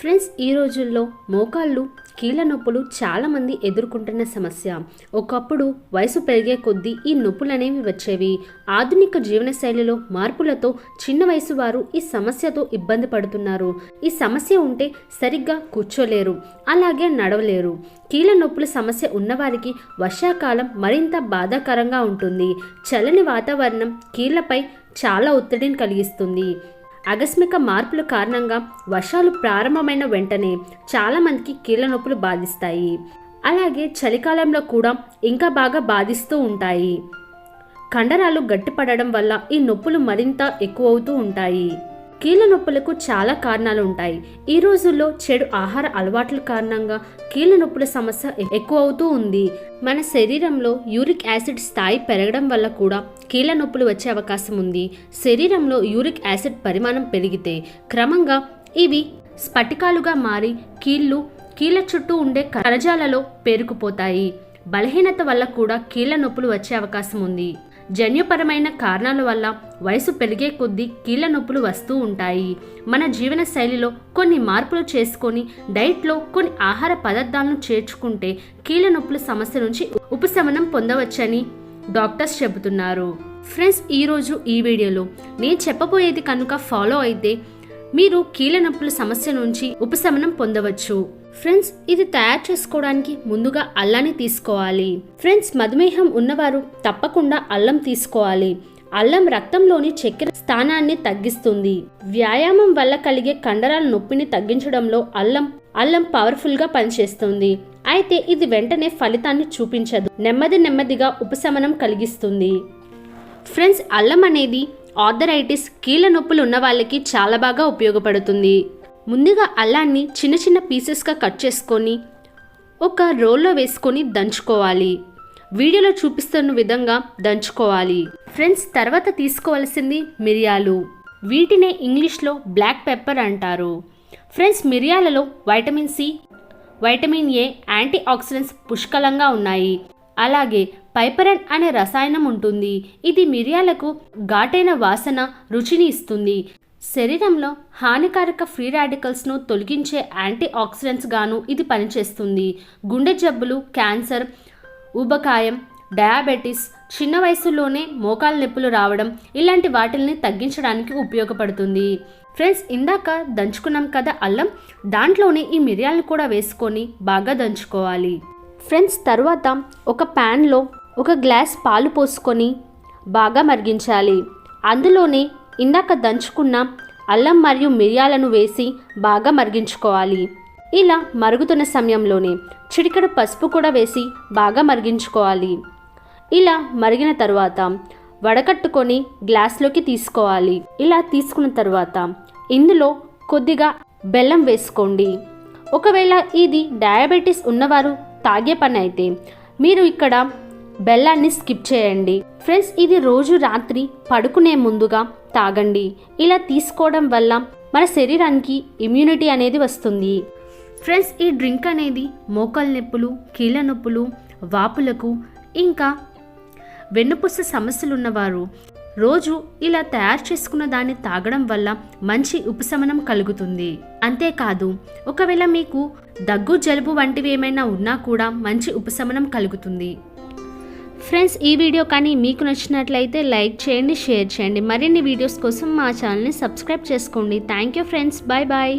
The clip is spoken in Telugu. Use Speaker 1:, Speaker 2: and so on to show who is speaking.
Speaker 1: ఫ్రెండ్స్, ఈ రోజుల్లో మోకాళ్ళు కీళ్ళ నొప్పులు చాలామంది ఎదుర్కొంటున్న సమస్య. ఒకప్పుడు వయసు పెరిగే కొద్దీ ఈ నొప్పులు అనేవి వచ్చేవి. ఆధునిక జీవనశైలిలో మార్పులతో చిన్న వయసు వారు ఈ సమస్యతో ఇబ్బంది పడుతున్నారు. ఈ సమస్య ఉంటే సరిగ్గా కూర్చోలేరు, అలాగే నడవలేరు. కీళ్ళ నొప్పుల సమస్య ఉన్నవారికి వర్షాకాలం మరింత బాధాకరంగా ఉంటుంది. చల్లని వాతావరణం కీళ్లపై చాలా ఒత్తిడిని కలిగిస్తుంది. ఆకస్మిక మార్పుల కారణంగా వర్షాలు ప్రారంభమైన వెంటనే చాలామందికి కీళ్ళ నొప్పులు బాధిస్తాయి. అలాగే చలికాలంలో కూడా ఇంకా బాగా బాధిస్తూ ఉంటాయి. కండరాలు గట్టిపడడం వల్ల ఈ నొప్పులు మరింత ఎక్కువవుతూ ఉంటాయి. కీళ్ళ నొప్పులకు చాలా కారణాలు ఉంటాయి. ఈ రోజుల్లో చెడు ఆహార అలవాట్ల కారణంగా కీళ్ళ నొప్పుల సమస్య ఎక్కువ అవుతూ ఉంది. మన శరీరంలో యూరిక్ యాసిడ్ స్థాయి పెరగడం వల్ల కూడా కీళ్ళ నొప్పులు వచ్చే అవకాశం ఉంది. శరీరంలో యూరిక్ యాసిడ్ పరిమాణం పెరిగితే క్రమంగా ఇవి స్ఫటికాలుగా మారి కీళ్ళ చుట్టూ ఉండే కణజాలలో పేరుకుపోతాయి. బలహీనత వల్ల కూడా కీళ్ళ నొప్పులు వచ్చే అవకాశం ఉంది. జన్యుపరమైన కారణాల వల్ల వయసు పెరిగే కొద్దీ కీళ్ళ నొప్పులు వస్తూ ఉంటాయి. మన జీవన శైలిలో కొన్ని మార్పులు చేసుకొని డైట్లో కొన్ని ఆహార పదార్థాలను చేర్చుకుంటే కీళ్ళ నొప్పుల సమస్య నుంచి ఉపశమనం పొందవచ్చని డాక్టర్స్ చెబుతున్నారు. ఫ్రెండ్స్, ఈరోజు ఈ వీడియోలో నేను చెప్పబోయేది కనుక ఫాలో అయితే మీరు కీళ్ళ నొప్పుల సమస్య నుంచి ఉపశమనం పొందవచ్చు. ఫ్రెండ్స్, ఇది తయారు చేసుకోవడానికి ముందుగా అల్లాన్ని తీసుకోవాలి. ఫ్రెండ్స్, మధుమేహం ఉన్నవారు తప్పకుండా అల్లం తీసుకోవాలి. అల్లం రక్తంలోని చక్కెర స్థానాన్ని తగ్గిస్తుంది. వ్యాయామం వల్ల కలిగే కండరాల నొప్పిని తగ్గించడంలో అల్లం పవర్ఫుల్గా పనిచేస్తుంది. అయితే ఇది వెంటనే ఫలితాన్ని చూపించదు, నెమ్మదిగా ఉపశమనం కలిగిస్తుంది. ఫ్రెండ్స్, అల్లం అనేది ఆర్థరైటిస్, కీళ్ళ నొప్పులు ఉన్న వాళ్ళకి చాలా బాగా ఉపయోగపడుతుంది. ముందుగా అల్లాన్ని చిన్న పీసెస్గా కట్ చేసుకొని ఒక రోల్లో వేసుకొని దంచుకోవాలి. వీడియోలో చూపిస్తున్న విధంగా దంచుకోవాలి. ఫ్రెండ్స్, తర్వాత తీసుకోవాల్సింది మిరియాలు. వీటినే ఇంగ్లీష్లో బ్లాక్ పెప్పర్ అంటారు. ఫ్రెండ్స్, మిరియాలలో vitamin C, vitamin A, antioxidants పుష్కలంగా ఉన్నాయి. అలాగే పైపరన్ అనే రసాయనం ఉంటుంది. ఇది మిరియాలకు ఘాటైన వాసన, రుచిని ఇస్తుంది. శరీరంలో హానికారక ఫ్రీ రాడికల్స్ను తొలగించే యాంటీ ఆక్సిడెంట్స్ గాను ఇది పనిచేస్తుంది. గుండె జబ్బులు, క్యాన్సర్, ఊబకాయం, డయాబెటీస్, చిన్న వయసులోనే మోకాళ్ళ నొప్పులు రావడం ఇలాంటి వాటిల్ని తగ్గించడానికి ఉపయోగపడుతుంది. ఫ్రెండ్స్, ఇందాక దంచుకున్నాం కదా అల్లం, దాంట్లోనే ఈ మిరియాలను కూడా వేసుకొని బాగా దంచుకోవాలి. ఫ్రెండ్స్, తర్వాత ఒక ప్యాన్లో 1 గ్లాస్ పాలు పోసుకొని బాగా మరిగించాలి. అందులోనే ఇందాక దంచుకున్న అల్లం మరియు మిరియాలను వేసి బాగా మరిగించుకోవాలి. ఇలా మరుగుతున్న సమయంలోనే చిటికెడు పసుపు కూడా వేసి బాగా మరిగించుకోవాలి. ఇలా మరిగిన తర్వాత వడకట్టుకొని గ్లాస్లోకి తీసుకోవాలి. ఇలా తీసుకున్న తర్వాత ఇందులో కొద్దిగా బెల్లం వేసుకోండి. ఒకవేళ ఇది డయాబెటీస్ ఉన్నవారు తాగే పని అయితే మీరు ఇక్కడ బెల్లాన్ని స్కిప్ చేయండి. ఫ్రెండ్స్, ఇది రోజు రాత్రి పడుకునే ముందుగా తాగండి. ఇలా తీసుకోవడం వల్ల మన శరీరానికి ఇమ్యూనిటీ అనేది వస్తుంది. ఫ్రెండ్స్, ఈ డ్రింక్ అనేది మోకాళ్ళ నొప్పులు, కీళ్ళ నొప్పులు, వాపులకు, ఇంకా వెన్నుపూస సమస్యలు ఉన్నవారు రోజు ఇలా తయారు చేసుకున్న దాన్ని తాగడం వల్ల మంచి ఉపశమనం కలుగుతుంది. అంతేకాదు, ఒకవేళ మీకు దగ్గు, జలుబు వంటివి ఏమైనా ఉన్నా కూడా మంచి ఉపశమనం కలుగుతుంది. ఫ్రెండ్స్, ఈ వీడియో కానీ మీకు నచ్చినట్లయితే లైక్ చేయండి, షేర్ చేయండి. మరిన్ని వీడియోస్ కోసం మా ఛానల్ని సబ్స్క్రైబ్ చేసుకోండి. Thank you friends, bye bye.